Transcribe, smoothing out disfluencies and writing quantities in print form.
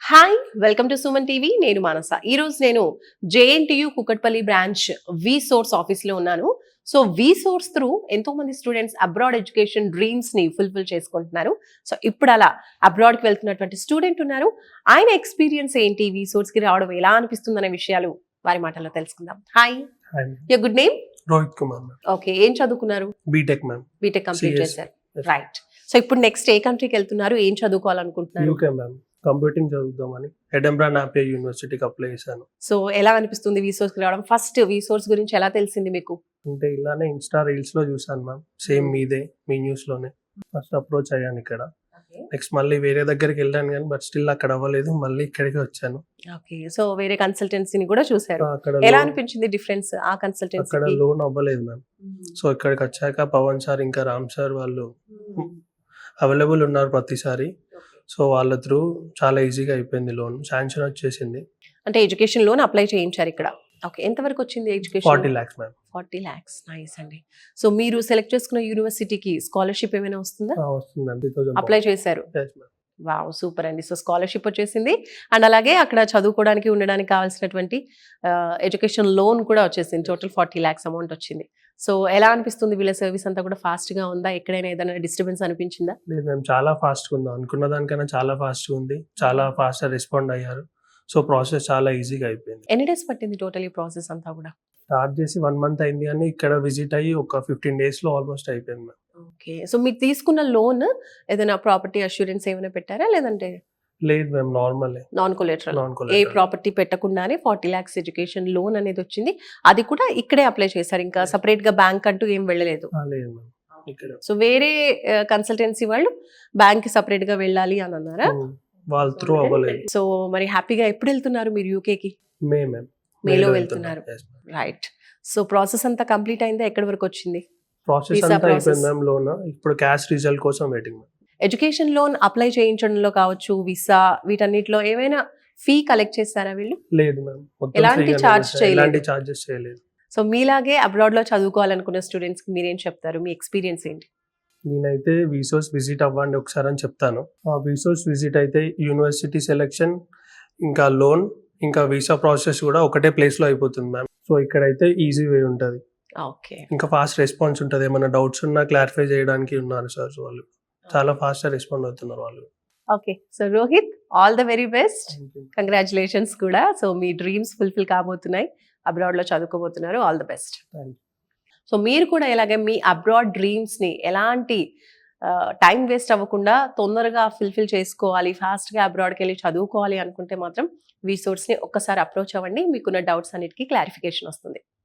Hi welcome to Suman TV. నేను మానస. ఈ రోజు నేను జేఎన్టీయు కుకట్పల్లి బ్రాంచ్ వి సోర్స్ ఆఫీస్ లో ఉన్నాను. సో వి సోర్స్ త్రూ ఎంతో మంది స్టూడెంట్స్ అబ్రాడ్ ఎడ్యుకేషన్ డ్రీమ్స్ ని ఫుల్ఫిల్ చేసుకుంటున్నారు. సో ఇప్పుడు అలా అబ్రాడ్ కి వెళ్తున్నటువంటి స్టూడెంట్ ఉన్నారు. ఆయన ఎక్స్పీరియన్స్ ఏంటి, వి సోర్స్ కి రావడం ఎలా అనిపిస్తుంది అనే విషయాలు వారి మాటల్లో తెలుసుకుందాం. Hi, your good name? Rohit Kumar. Okay, ఏం చదువుకున్నారు? BTech ma'am. బీటెక్ కంప్లీట్ చేశారు, రైట్. సో ఇప్పుడు నెక్స్ట్ ఏ కంట్రీకి వెళ్తున్నారు, ఏం చదువుకోవాలనుకుంటున్నారు? UK ma'am. కంప్యూటింగ్ చదువుదామని ఎడెన్బరా నాపియర్ యూనివర్సిటీకి అప్లై చేశాను. సో ఎలా అనిపిస్తుంది వి సోర్స్ కి రావడం? ఫస్ట్ వి సోర్స్ గురించి ఎలా తెలిసింది మీకు? అంటే ఇలానే ఇన్స్టా రీల్స్ లో చూసాను మ్యామ్, సేమ్ మీదే, మీ న్యూస్ లోనే ఫస్ట్ అప్రోచ్ అయ్యాను ఇక్కడ. నెక్స్ట్ మళ్ళీ వేరే దగ్గరికి వెళ్ళాను కానీ బట్ స్టిల్ అక్కడ అవ్వలేదు, మళ్ళీ ఇక్కడికి వచ్చాను. ఓకే, సో వేరే కన్సల్టెన్సీని కూడా చూసారు, అక్కడ ఎలా అనిపించింది డిఫరెన్స్ ఆ కన్సల్టెన్సీ? అక్కడ లోన్ అవ్వలేదు మ్యామ్. సో ఇక్కడికి వచ్చాక పవన్ సార్ ఇంకా రామ్ సార్ వాళ్ళు అవైలబుల్ ఉన్నారు ప్రతిసారి. సో వాళ్ళ త్రూ చాలా ఈజీగా అయిపోయింది, లోన్ శాంక్షన్ వచ్చేసింది. అంటే ఎడ్యుకేషన్ లోన్ అప్లై చేయించారు ఇక్కడ. ఓకే, ఎంత వరకు వచ్చింది education? 40 lakhs ma'am. 40 lakhs, nice అండి. సో మీరు సెలెక్ట్ చేసుకున్న యూనివర్సిటీకి స్కాలర్షిప్ ఏమైనా వస్తుందా? వస్తుందండి. అప్లై చేశారు, వావ్ సూపర్ అండి. సో స్కాలర్షిప్ వచ్చేసింది అండ్ అలాగే అక్కడ చదువుకోవడానికి ఉండడానికి కావాల్సినటువంటి ఎడ్యుకేషన్ లోన్ కూడా వచ్చేసింది. టోటల్ 40 lakhs అమౌంట్ వచ్చింది. సో ఎలా అనిపిస్తుంది, వీళ్ళ సర్వీస్ అంతా కూడా ఫాస్ట్ గా ఉందా? ఎక్కడైనా ఏదైనా డిస్టర్బెన్స్ అనిపించిందా? లేదు మ్యామ్, చాలా ఫాస్ట్ గా ఉంది. అనుకున్న దానికన్నా చాలా ఫాస్ట్ గా ఉంది, చాలా ఫాస్ట్ గా రెస్పాండ్ అయ్యారు. సో ప్రాసెస్ చాలా ఈజీగా అయిపోయింది. ఎన్ని డేస్ పట్టింది టోటల్ ఈ ప్రాసెస్ అంతా కూడా? స్టార్ట్ చేసి 1 month అయింది కానీ ఇక్కడ విజిట్ అయ్యి ఒక 15 days లో ఆల్మోస్ట్ అయిపోయింది మ్యామ్. ఓకే, సో మీరు తీసుకున్న లోన్ ఏదైనా ప్రాపర్టీ అష్యూరెన్స్ ఏమైనా పెట్టారా లేదంటే? లేదు మ్యామ్, నార్మల్ నాన్ కొలేటరల్, ఏ ప్రాపర్టీ పెట్టకుండానే 40 lakhs ఎడ్యుకేషన్ లోన్ అనేది వచ్చింది. అది కూడా ఇక్కడే అప్లై చేశారు, ఇంకా సపరేట్ గా బ్యాంక్ అంటూ ఏం వెళ్ళలేదు? లేదు మ్యామ్, ఇక్కడ. సో వేరే కన్సల్టెన్సీ వాళ్ళు బ్యాంక్ కి సపరేట్ గా వెళ్ళాలి అని అన్నారా? వాళ్ళ త్రూ అవ్వలేదు. సో మరి హ్యాపీగా ఎప్పుడు వెళ్తున్నారు మీరు యూకేకి? మేలో వెళ్తున్నారు, రైట్. సో ప్రాసెస్ అంతా కంప్లీట్ అయిందా? ఎక్కడి వరకు వచ్చింది ప్రాసెస్? అంతా అయిపోయింది మ్యామ్. లోన్ ఇప్పుడు క్యాష్ రిజల్ట్ కోసం waiting ma'am. Education loan apply చేయించడంలో కావచ్చు, వీసా వీటన్నిటిలో ఏమైనా ఫీ కలెక్ట్ చేస్తారా వీళ్ళు? లేదు మ్యామ్, ఎలాంటి చార్జెస్ చేయలేదు. సో మీలాగే అబ్రాడ్ లో చదువుకోవాలనుకున్న స్టూడెంట్స్ కి మీరేం చెప్తారు, మీ ఎక్స్పీరియన్స్ ఏంటి? నేనైతే విసోర్స్ విజిట్ అవ్వండి ఒకసారి అని చెప్తాను. ఆ విసోర్స్ విజిట్ అయితే యూనివర్సిటీ సెలెక్షన్, ఇంకా లోన్, ఇంకా వీసా ప్రాసెస్ కూడా ఒకటే ప్లేస్ లో అయిపోతుంది మ్యామ్. సో ఇక్కడైతే ఈజీ వే ఉంటుంది, ఓకే, ఇంకా ఫాస్ట్ రెస్పాన్స్ ఉంటుంది. ఏమైనా డౌట్స్ ఉన్నా క్లారిఫై చేయడానికి ఉన్నారు సార్ వాళ్ళు, చాలా ఫాస్ట్ గా రెస్పాండ్ అవుతున్నారు వాళ్ళు. Okay, so Rohit, all the very best, congratulations కూడా. సో మీ డ్రీమ్స్ ఫుల్ఫిల్ కాబోతున్నాయి, అబ్రాడ్ లో చదువుకోబోతున్నారు, ఆల్ ద బెస్ట్. సో మీరు కూడా ఇలాగే మీ అబ్రాడ్ డ్రీమ్స్ ని ఎలాంటి టైం వేస్ట్ అవ్వకుండా తొందరగా ఫుల్ఫిల్ చేసుకోవాలి, ఫాస్ట్ గా అబ్రాడ్కి వెళ్ళి చదువుకోవాలి అనుకుంటే మాత్రం వి సోర్స్ ని ఒక్కసారి అప్రోచ్ అవ్వండి, మీకున్న డౌట్స్ అన్నిటికీ క్లారిఫికేషన్ వస్తుంది.